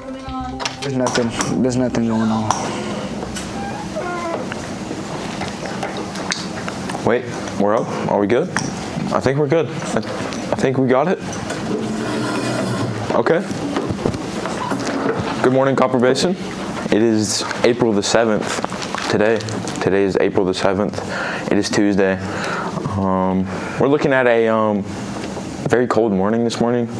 There's nothing going on. Wait, we're up? Are we good? I think we're good. I think we got it. Okay. Good morning, Copper Basin. It is April the 7th today. Today is April the 7th. It is Tuesday. We're looking at a very cold morning this morning.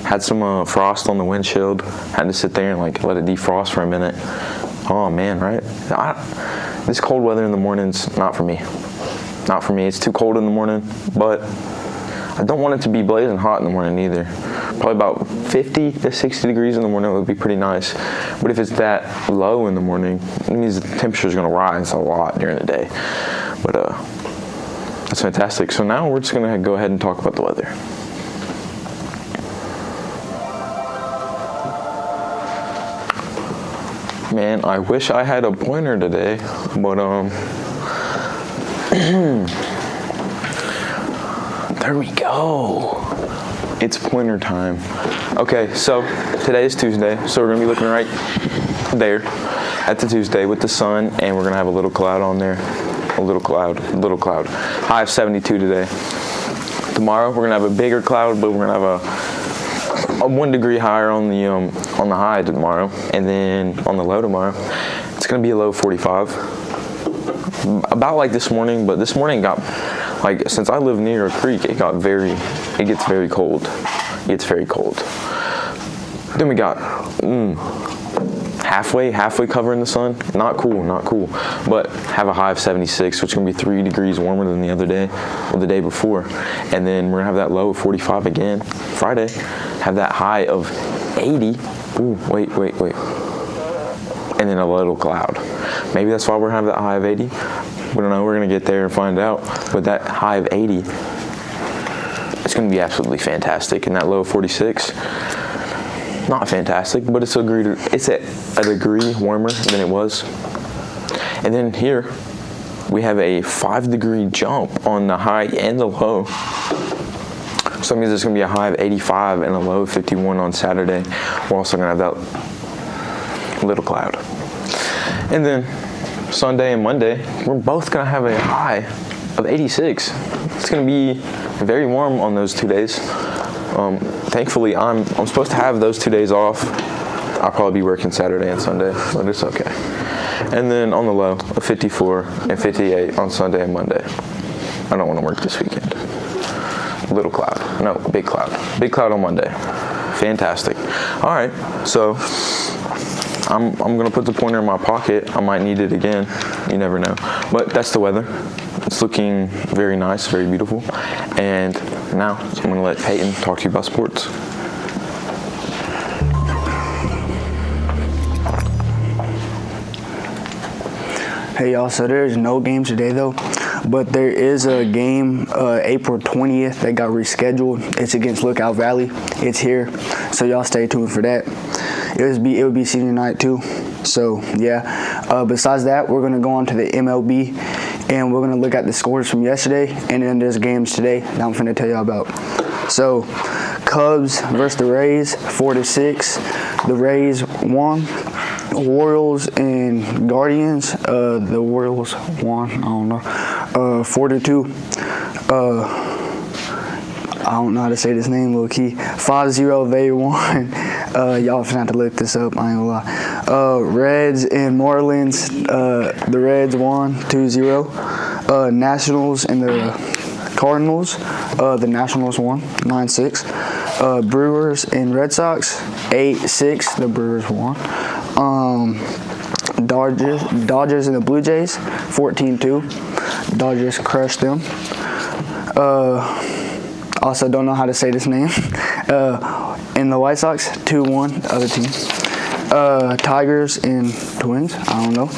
Had some frost on the windshield. Had to sit there and let it defrost for a minute. Oh man, right? This cold weather in the morning's not for me. Not for me. It's too cold in the morning, but I don't want it to be blazing hot in the morning either. Probably about 50 to 60 degrees in the morning would be pretty nice. But if it's that low in the morning, it means the temperature's gonna rise a lot during the day. But that's fantastic. So now we're just gonna go ahead and talk about the weather. Man, I wish I had a pointer today, but there we go. It's pointer time. Okay, so today is Tuesday, so we're gonna be looking right there at the Tuesday with the sun, and we're gonna have a little cloud on there. A little cloud. High of 72 today. Tomorrow we're gonna have a bigger cloud, but we're gonna have a 1 degree higher on the high tomorrow, and then on the low tomorrow, it's gonna be a low 45. About like this morning, but this morning got since I live near a creek, it gets very cold. It gets very cold. Then we got halfway covering the sun. Not cool. But have a high of 76, which is gonna be 3 degrees warmer than the other day or the day before. And then we're gonna have that low of 45 again. Friday, have that high of 80. Ooh, wait. And then a little cloud. Maybe that's why we're gonna have that high of 80. We don't know, we're gonna get there and find out. But that high of 80, it's gonna be absolutely fantastic. And that low of 46, not fantastic, but it's a degree warmer than it was. And then here, we have a 5 degree jump on the high and the low. So that means it's gonna be a high of 85 and a low of 51 on Saturday. We're also gonna have that little cloud. And then Sunday and Monday, we're both gonna have a high of 86. It's gonna be very warm on those 2 days. Thankfully, I'm supposed to have those 2 days off. I'll probably be working Saturday and Sunday, but it's okay. And then on the low, a 54 and 58 on Sunday and Monday. I don't want to work this weekend. Little cloud. No, big cloud. Big cloud on Monday. Fantastic. All right, so I'm gonna put the pointer in my pocket. I might need it again. You never know. But that's the weather. It's looking very nice, very beautiful. And now I'm gonna let Peyton talk to you about sports. Hey y'all, so there's no game today though, but there is a game April 20th that got rescheduled. It's against Lookout Valley. It's here, so y'all stay tuned for that. It would be senior night too. So yeah. Besides that, we're gonna go on to the MLB, and we're gonna look at the scores from yesterday, and then there's games today that I'm finna tell y'all about. So Cubs versus the Rays, 4-6. The Rays won. Orioles and Guardians. The Orioles won. I don't know. 4-2. I don't know how to say this name, low key. 5-0, they won. Y'all finna have to look this up, I ain't gonna lie. Reds and Marlins, the Reds won 2-0. Nationals and the Cardinals, the Nationals won 9-6. Brewers and Red Sox, 8-6, the Brewers won. Dodgers and the Blue Jays, 14-2. Dodgers crushed them. Also don't know how to say this name. And the White Sox, 2-1, other team. Tigers and Twins, I don't know.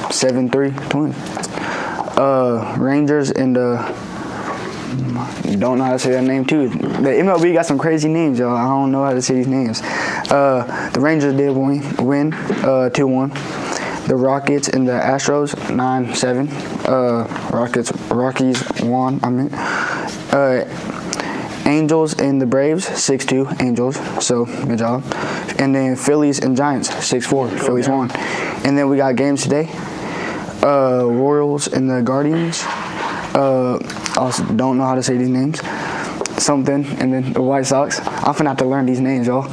7-3, Twins. Rangers and don't know how to say that name too. The MLB got some crazy names, y'all. I don't know how to say these names. The Rangers did win 2-1. The Rockets and the Astros, 9-7. Rockies won, Angels and the Braves, 6-2, Angels. So, good job. And then Phillies and Giants, 6-4, Phillies won. And then we got games today. Royals and the Guardians. Also don't know how to say these names. Something. And then the White Sox. I'm finna have to learn these names, y'all.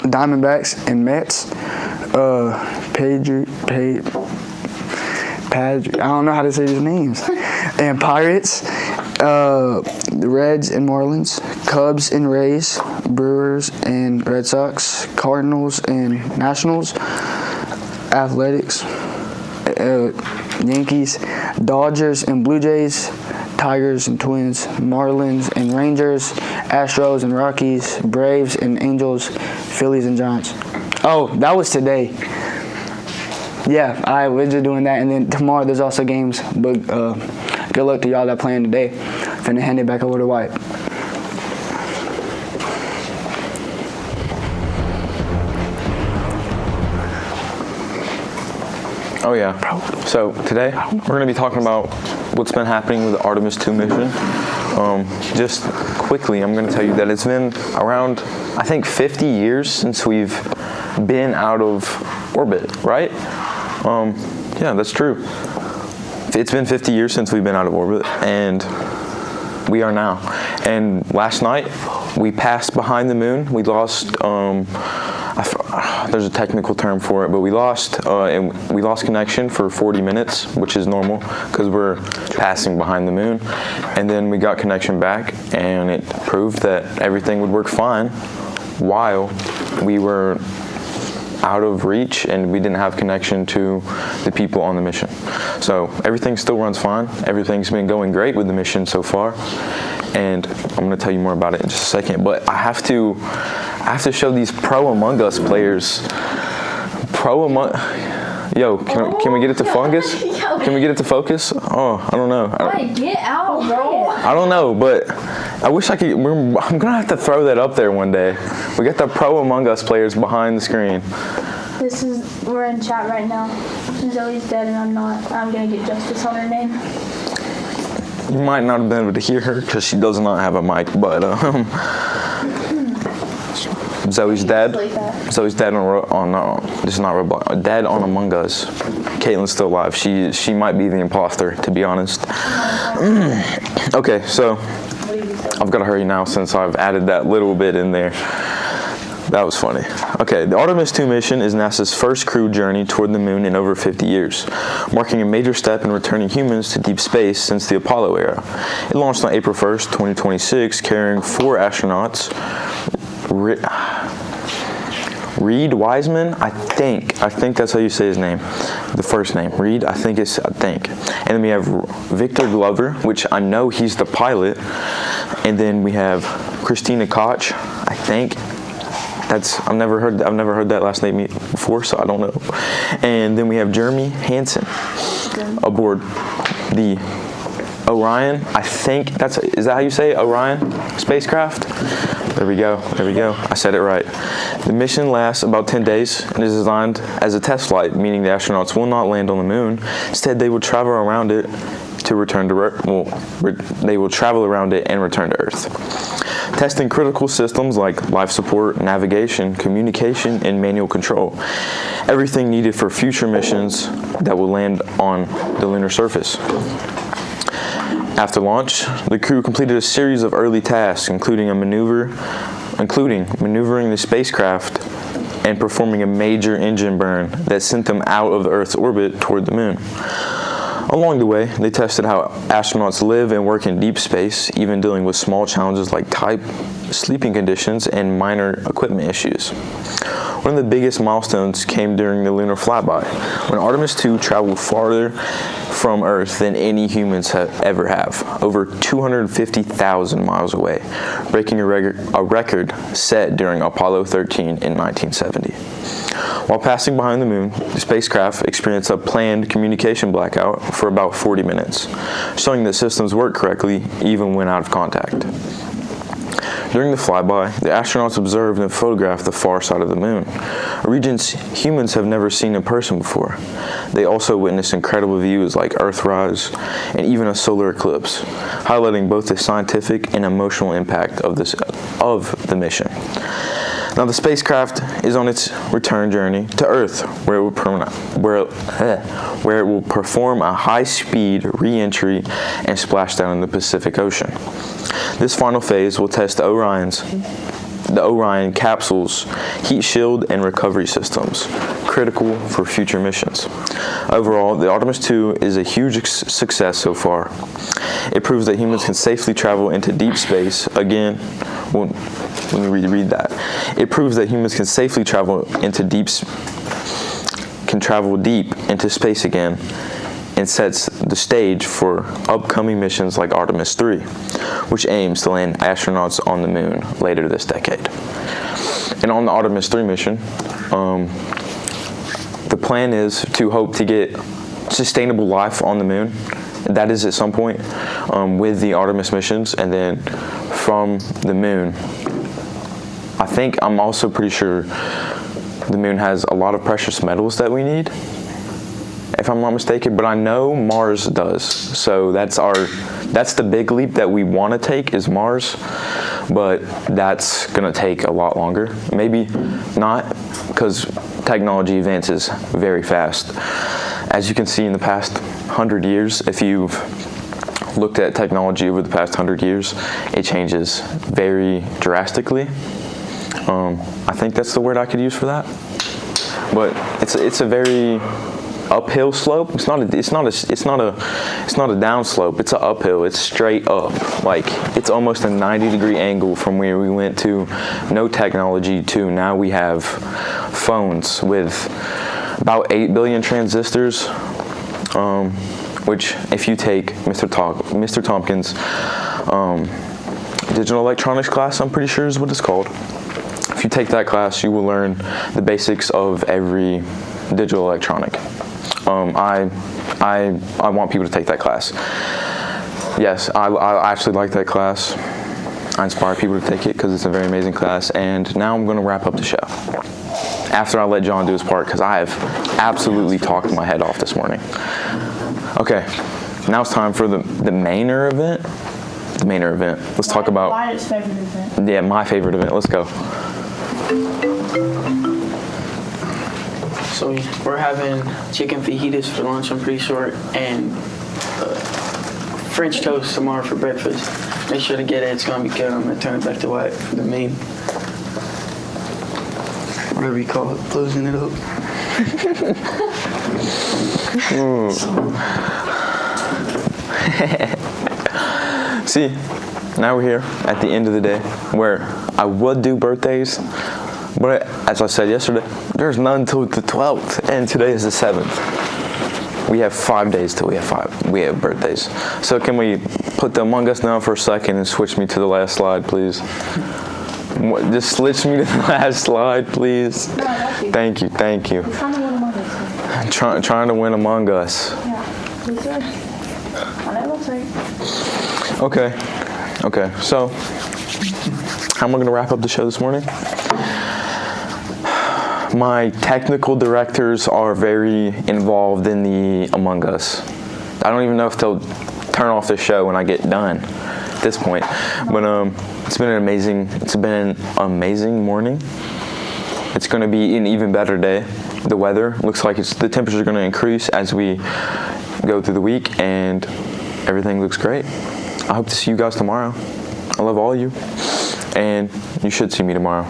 Diamondbacks and Mets. I don't know how to say these names. And Pirates. The Reds and Marlins, Cubs and Rays, Brewers and Red Sox, Cardinals and Nationals, Athletics, Yankees, Dodgers and Blue Jays, Tigers and Twins, Marlins and Rangers, Astros and Rockies, Braves and Angels, Phillies and Giants. Oh, that was today. Yeah, we're just doing that. And then tomorrow there's also games, but good luck to y'all that playing today. Finna hand it back over to White. Oh yeah. So today we're going to be talking about what's been happening with the Artemis 2 mission. Just quickly, I'm going to tell you that it's been around, I think, 50 years since we've been out of orbit, right? Yeah, that's true. It's been 50 years since we've been out of orbit, and we are now. And last night, we passed behind the moon. We lost, there's a technical term for it, but we lost connection for 40 minutes, which is normal because we're passing behind the moon. And then we got connection back, and it proved that everything would work fine while we were out of reach and we didn't have connection to the people on the mission. So everything still runs fine. Everything's been going great with the mission so far, and I'm going to tell you more about it in just a second. But I have to show these Pro Among Us players. Yo, can we get it to focus? Can we get it to focus? Oh, I don't know. Get out, bro. I don't know, but I wish I could. I'm gonna have to throw that up there one day. We got the Pro Among Us players behind the screen. We're in chat right now. Zoe's dead and I'm not. I'm gonna get justice on her name. You might not have been able to hear her because she does not have a mic, but Zoe's dead. Zoe's dead this is not Roblox. Dead on Among Us. Caitlin's still alive. She might be the imposter, to be honest. Okay, so I've got to hurry now since I've added that little bit in there. That was funny. Okay, the Artemis 2 mission is NASA's first crewed journey toward the moon in over 50 years, marking a major step in returning humans to deep space since the Apollo era. It launched on April 1st, 2026, carrying 4 astronauts. Reed Wiseman, I think that's how you say his name, the first name. Reed, I think. And then we have Victor Glover, which I know he's the pilot. And then we have Christina Koch, I think. I've never heard that last name before, so I don't know. And then we have Jeremy Hansen aboard the Orion. I think is that how you say it? Orion spacecraft? There we go. I said it right. The mission lasts about 10 days and is designed as a test flight, meaning the astronauts will not land on the moon. Instead, they will travel around it to return to Earth. They will travel around it and return to Earth, testing critical systems like life support, navigation, communication, and manual control. Everything needed for future missions that will land on the lunar surface. After launch, the crew completed a series of early tasks, including maneuvering the spacecraft and performing a major engine burn that sent them out of the Earth's orbit toward the moon. Along the way, they tested how astronauts live and work in deep space, even dealing with small challenges like tight sleeping conditions and minor equipment issues. One of the biggest milestones came during the lunar flyby, when Artemis 2 traveled farther from Earth than any humans ever have, over 250,000 miles away, breaking a record set during Apollo 13 in 1970. While passing behind the moon, the spacecraft experienced a planned communication blackout for about 40 minutes, showing that systems work correctly even when out of contact. During the flyby, the astronauts observed and photographed the far side of the moon, a region humans have never seen in person before. They also witnessed incredible views like Earthrise and even a solar eclipse, highlighting both the scientific and emotional impact of the mission. Now, the spacecraft is on its return journey to Earth, where it will perform a high-speed re-entry and splashdown in the Pacific Ocean. This final phase will test the Orion capsule's heat shield and recovery systems, critical for future missions. Overall, the Artemis II is a huge success so far. It proves that humans can safely travel into deep space again. Well, let me read that. It proves that humans can safely travel deep into space again, and sets the stage for upcoming missions like Artemis III, which aims to land astronauts on the moon later this decade. And on the Artemis III mission, the plan is to hope to get sustainable life on the moon. That is at some point with the Artemis missions, and then from the moon, I'm also pretty sure the moon has a lot of precious metals that we need, if I'm not mistaken, but I know Mars does. So that's the big leap that we want to take, is Mars, but that's going to take a lot longer. Maybe not, because technology advances very fast. As you can see in the past 100 years, if you've looked at technology over the past 100 years, it changes very drastically. I think that's the word I could use for that. But it's a very uphill slope. It's not a down slope. It's an uphill. It's straight up. Like, it's almost a 90-degree angle from where we went to no technology to now we have phones with about 8 billion transistors, which if you take Mr. Tompkins' digital electronics class, I'm pretty sure is what it's called. If you take that class, you will learn the basics of every digital electronic. I want people to take that class. Yes, I actually like that class. I inspire people to take it because it's a very amazing class. And now I'm going to wrap up the show after I let John do his part, because I have absolutely talked my head off this morning. Okay, now it's time for the mainer event. The mainer event. Let's talk about Wyatt's favorite event. Yeah, my favorite event. Let's go. So we're having chicken fajitas for lunch, I'm pretty sure, and French toast tomorrow for breakfast. Make sure to get it. It's going to be good. I'm going to turn it back to Wyatt for the main. Whatever you call it, closing it up. See, now we're here at the end of the day where I would do birthdays, but as I said yesterday, there's none until the 12th, and today is the 7th. We have 5 days till we have birthdays. So can we put the Among Us down for a second and switch me to the last slide, please? Just switch me to the last slide, please. No, I got you. Thank you. I'm trying to win Among Us. Trying to win Among Us. Yeah, please do. On that website. Okay, so how am I going to wrap up the show this morning? My technical directors are very involved in the Among Us. I don't even know if they'll turn off the show when I get done at this point. But it's been an amazing morning. It's going to be an even better day. The weather looks like the temperature is going to increase as we go through the week, and everything looks great. I hope to see you guys tomorrow. I love all of you, and you should see me tomorrow.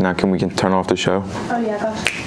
Now we can turn off the show. Oh yeah, I got you.